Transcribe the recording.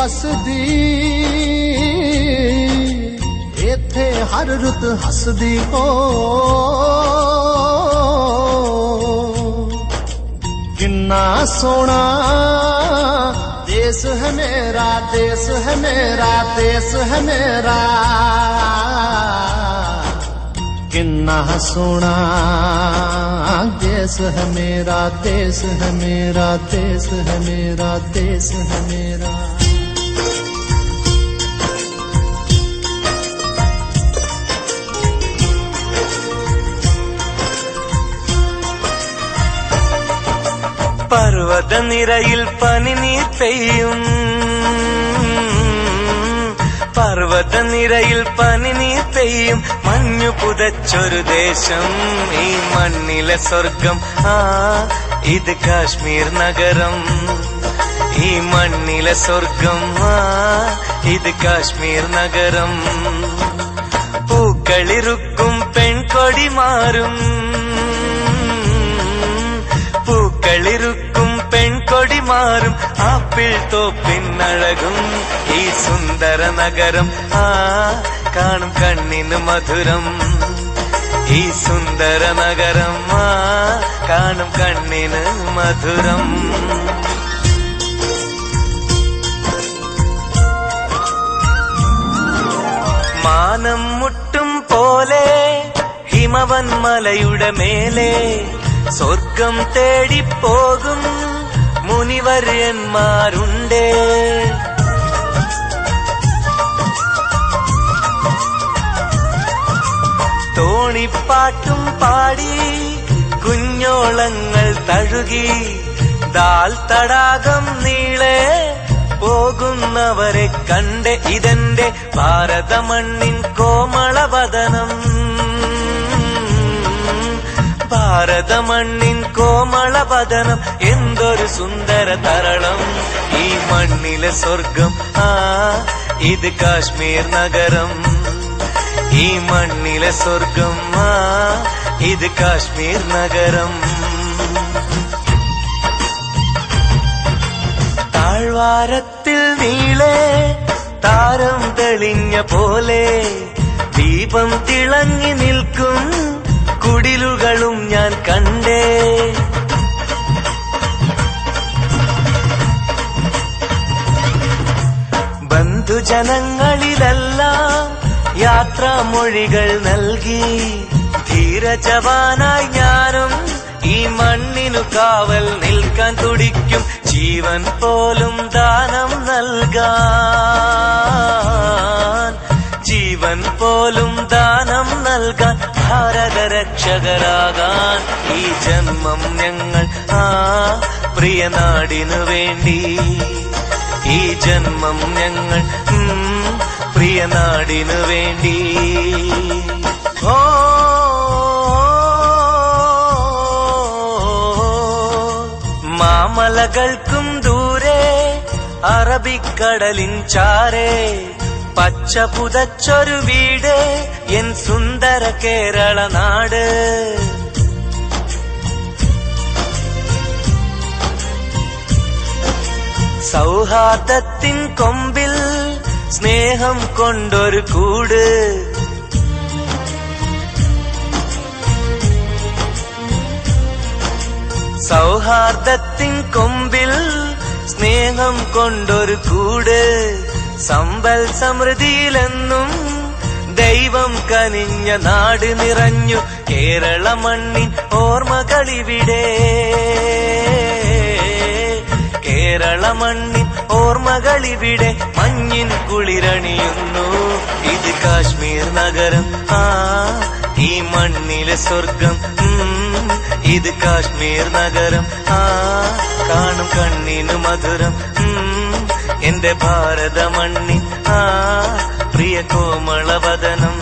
ਵਸਦੀ ਇੱਥੇ ਹਰ ਰੁੱਤ ਹੱਸਦੀ ਹੋ ਕਿੰਨਾ ਸੋਹਣਾ देश है मेरा देश है मेरा देश है मेरा किन्ना सोना देश है मेरा देश है मेरा देश है मेरा देश है मेरा പർവ്വത നിരയിൽ പനിനീർ പെയ്യും പർവ്വത നിരയിൽ പനിനീർ പെയ്യും മഞ്ഞു പുതച്ചൊരു ദേശം ഈ മണ്ണിലെ സ്വർഗം ഇത് കാശ്മീർ നഗരം ഈ മണ്ണിലെ സ്വർഗം ഇത് കാശ്മീർ നഗരം പൂക്കളിറുക്കും പെൺകൊടി മാറും പൂക്കളിറുക്കും പെൺകൊടി മാറും ആപ്പിൾ തോപ്പിന്നഴകും ഈ സുന്ദര നഗരം കാണും കണ്ണിന് മധുരം ഈ സുന്ദര നഗരം കാണും കണ്ണിന് മധുരം മാനം മുട്ടും പോലെ ഹിമവൻ മലയുടെ മേലെ സ്വർഗം തേടിപ്പോകും മുനിവര്യന്മാരുണ്ടേ തോണിപ്പാട്ടും പാടി കുഞ്ഞോളങ്ങൾ തഴുകി ദാൽ തടാകം നീളെ പോകുന്നവരെ കണ്ട് ഇതെന്റെ ഭാരതമണ്ണിൻ കോമളവദനം ഭാരതമണ്ണിൻ കോമളവദനം എന്തൊരു സുന്ദര തരളം ഈ മണ്ണിലെ സ്വർഗം ഇത് കാശ്മീർ നഗരം ഈ മണ്ണിലെ സ്വർഗം ഇത് കാശ്മീർ നഗരം താഴ്വാരത്തിൽ നീളെ താരം തെളിഞ്ഞ പോലെ ദീപം തിളങ്ങി നിൽക്കും കുടിലുകളും ഞാൻ കണ്ടേ ബന്ധുജനങ്ങളിലെല്ലാം യാത്രാമൊഴികൾ നൽകി ധീരജവാനായി ഞാനും ഈ മണ്ണിനു കാവൽ നിൽക്കാൻ തുടിക്കും ജീവൻ പോലും ദാനം നൽകാൻ ജീവൻ പോലും ദാനം നൽകാൻ ഭാരതരക്ഷകരാകാൻ ഈ ജന്മം ഞങ്ങൾ പ്രിയ നാടിനു വേണ്ടി ഈ ജന്മം ഞങ്ങൾ പ്രിയ നാടിനു വേണ്ടി ഓ മാമലകൾക്കും ദൂരെ അറബിക്കടലിൻ ചാരേ പച്ച പുതച്ചൊരു വീട് എൻ സുന്ദര കേരള നാട് സൗഹാർദ്ദത്തിൻ കൊമ്പിൽ സ്നേഹം കൊണ്ടൊരു കൂട് സൗഹാർദ്ദത്തിൻ കൊമ്പിൽ സ്നേഹം കൊണ്ടൊരു കൂട് സമ്പൽ സമൃദ്ധിയിലെന്നും ദൈവം കനിഞ്ഞ നാട് നിറഞ്ഞു കേരള മണ്ണിൻ ഓർമ്മകളിവിടെ കേരള മണ്ണിൻ ഓർമ്മകളിവിടെ മഞ്ഞിൻ കുളിരണിയുന്നു ഇത് കാശ്മീർ നഗരം ഈ മണ്ണിലെ സ്വർഗം ഇത് കാശ്മീർ നഗരം കാണും കണ്ണിനു മധുരം എന്റെ ഭാരതമണ്ണിൻ പ്രിയ കോമളവദനം